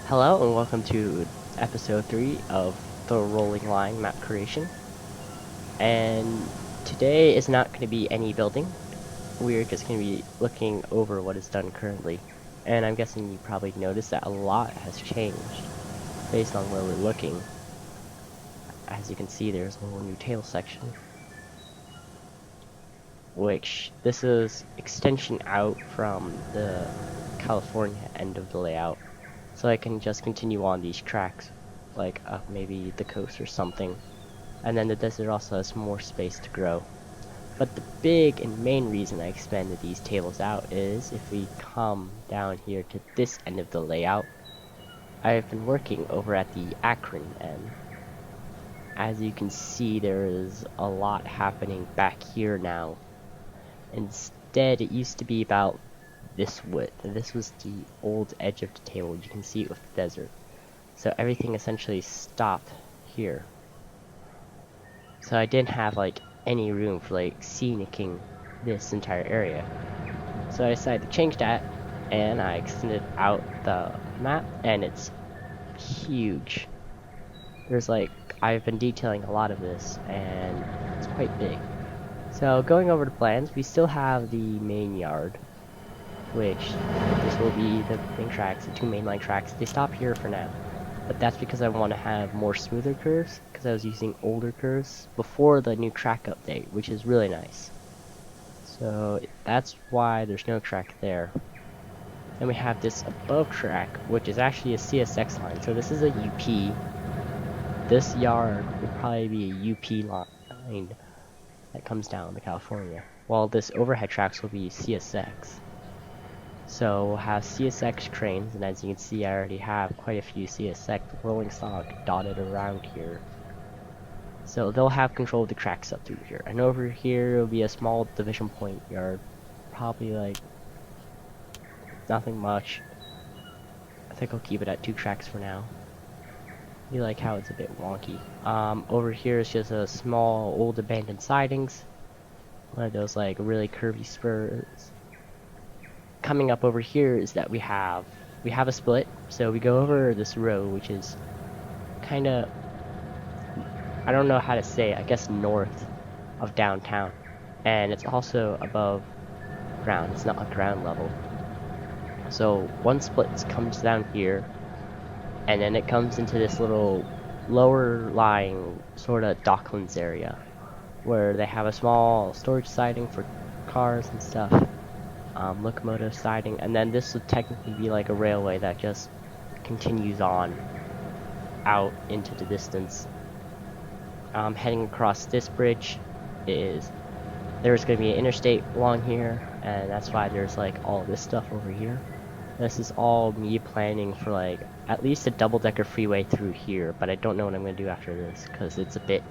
Hello and welcome to episode 3 of the Rolling Line map creation. And today is not going to be any building. We're just going to be looking over what is done currently. And I'm guessing you probably noticed that a lot has changed based on where we're looking. As you can see, there's a whole new tail section, which this is extension out from the California end of the layout. So I can just continue on these tracks, like up maybe the coast or something. And then the desert also has more space to grow. But the big and main reason I expanded these tables out is if we come down here to this end of the layout, I've been working over at the Akron end. As you can see, there is a lot happening back here now. Instead, it used to be about this width, and this was the old edge of the table. You can see it with the desert. So everything essentially stopped here. So I didn't have like any room for like scenicking this entire area. So I decided to change that, and I extended out the map, and it's huge. There's like, I've been detailing a lot of this, and it's quite big. So going over the plans, we still have the main yard, which this will be the main tracks, the two mainline tracks. They stop here for now. But that's because I want to have more smoother curves, because I was using older curves before the new track update, which is really nice. So that's why there's no track there. Then we have this above track, which is actually a CSX line. So this is a UP. This yard would probably be a UP line that comes down to California, while this overhead tracks will be CSX. So we'll have CSX trains, and as you can see, I already have quite a few CSX rolling stock dotted around here. So they'll have control of the tracks up through here. And over here will be a small division point yard. Probably like nothing much. I think I'll keep it at 2 tracks for now. You like how it's a bit wonky. Over here is just a small old abandoned sidings. One of those like really curvy spurs. Coming up over here is that we have a split. So we go over this road, which is kind of, I don't know how to say it, I guess north of downtown. And it's also above ground. It's not a ground level. So one split comes down here, and then it comes into this little lower lying sort of docklands area where they have a small storage siding for cars and stuff, locomotive siding, and then this would technically be like a railway that just continues on out into the distance. Heading across this bridge is there's going to be an interstate along here, and that's why there's like all this stuff over here. This is all me planning for like at least a double-decker freeway through here, but I don't know what I'm going to do after this because it's a bit,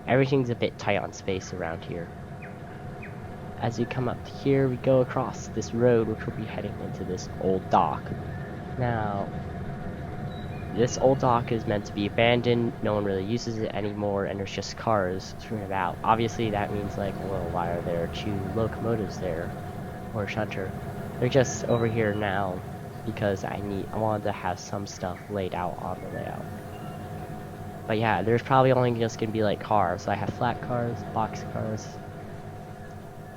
everything's a bit tight on space around here. As you come up here, we go across this road, which will be heading into this old dock. Now, this old dock is meant to be abandoned, no one really uses it anymore, and there's just cars strewn about. Obviously that means like, well, why are there 2 locomotives there, or a shunter? They're just over here now because I wanted to have some stuff laid out on the layout. But yeah, there's probably only just gonna be like cars. So I have flat cars, box cars,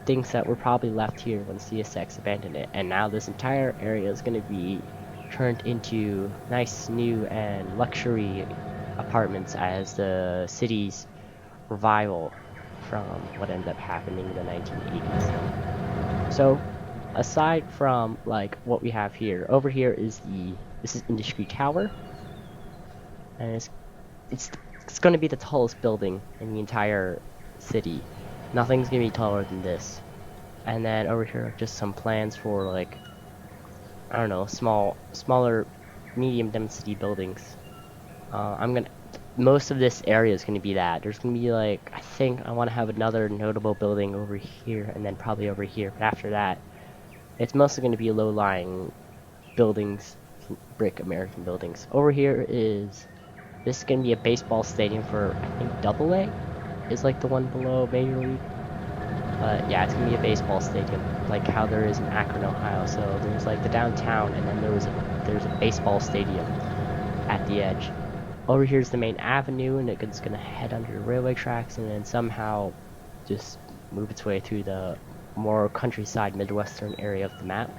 things that were probably left here when CSX abandoned it, and now this entire area is gonna be turned into nice new and luxury apartments as the city's revival from what ended up happening in the 1980s. So aside from like what we have here, over here is this is Industry Tower, and it's going to be the tallest building in the entire city. Nothing's going to be taller than this. And then over here are just some plans for like, I don't know, smaller, medium density buildings. Most of this area is going to be that. There's going to be like, I think I want to have another notable building over here and then probably over here. But after that, it's mostly going to be low-lying buildings, brick American buildings. Over here is, this is going to be a baseball stadium for, I think, Double A is like the one below Major League. But yeah, it's going to be a baseball stadium, like how there is in Akron, Ohio. So there's like the downtown, and then there was there's a baseball stadium at the edge. Over here's the main avenue, and it's gonna head under the railway tracks, and then somehow just move its way through the more countryside midwestern area of the map.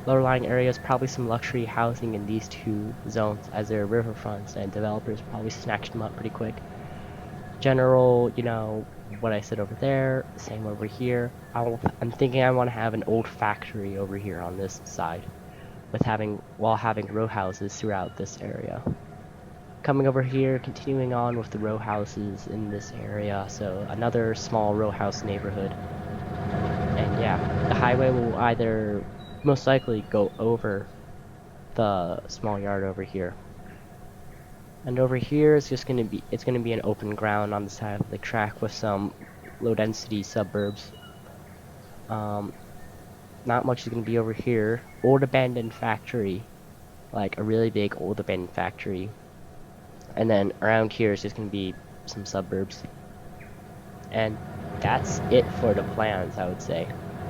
Lower lying areas, probably some luxury housing in these two zones as they're riverfronts, and developers probably snatched them up pretty quick. General, you know, what I said over there, same over here. I'm thinking I want to have an old factory over here on this side, while having row houses throughout this area. Coming over here, continuing on with the row houses in this area, so another small row house neighborhood. And yeah, the highway will either most likely go over the small yard over here. And over here is just gonna be an open ground on the side of the track with some low density suburbs. Not much is gonna be over here. Old abandoned factory, like a really big old abandoned factory. And then around here is just gonna be some suburbs. And that's it for the plans, I would say.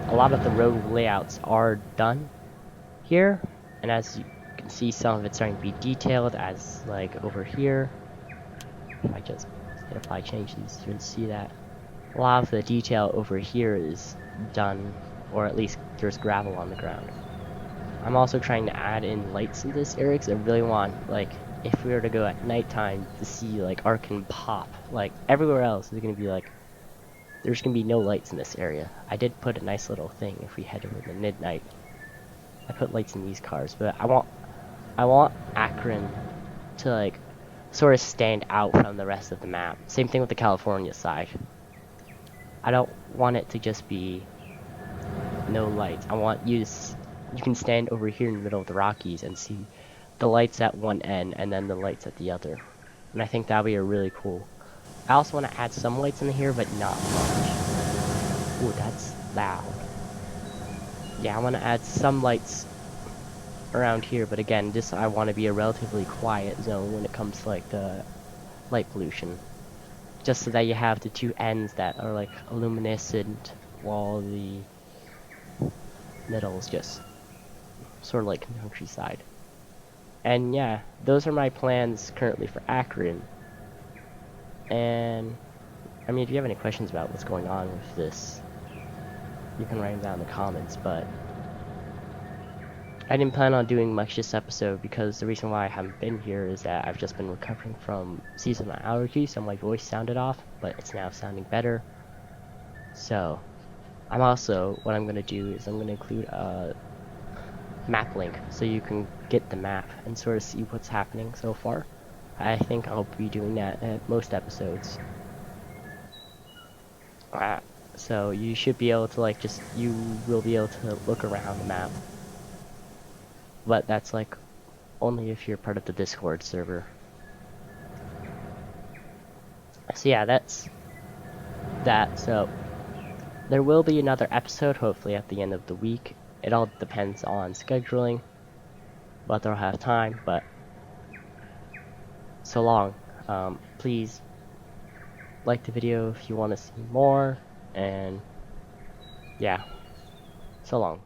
A lot of the road layouts are done here, and as you can see, some of it's starting to be detailed, as like over here. If I just hit apply changes, you can see that a lot of the detail over here is done, or at least there's gravel on the ground. I'm also trying to add in lights in this area because I really want, like, if we were to go at nighttime to see like Arkan pop, like everywhere else is gonna be like, there's gonna be no lights in this area. I did put a nice little thing if we head over to midnight. I put lights in these cars, but I want Akron to like sort of stand out from the rest of the map. Same thing with the California side. I don't want it to just be no lights. I want you can stand over here in the middle of the Rockies and see the lights at one end and then the lights at the other. And I think that'll be a really cool. I also want to add some lights in here, but not much. Ooh, that's loud. Yeah, I want to add some lights around here, but again, I want to be a relatively quiet zone when it comes to like the light pollution. Just so that you have the two ends that are like luminescent, while the middle is just sort of like countryside. And yeah, those are my plans currently for Akron. And I mean, if you have any questions about what's going on with this, you can write them down in the comments, but I didn't plan on doing much this episode because the reason why I haven't been here is that I've just been recovering from seasonal allergies, so my voice sounded off, but it's now sounding better. So, what I'm going to do is I'm going to include a map link so you can get the map and sort of see what's happening so far. I think I'll be doing that at most episodes. So you should be able to you will be able to look around the map. But that's like only if you're part of the Discord server. So yeah, that's that. So there will be another episode hopefully at the end of the week. It all depends on scheduling, whether I'll have time, but so long. Please like the video if you want to see more, and yeah, so long.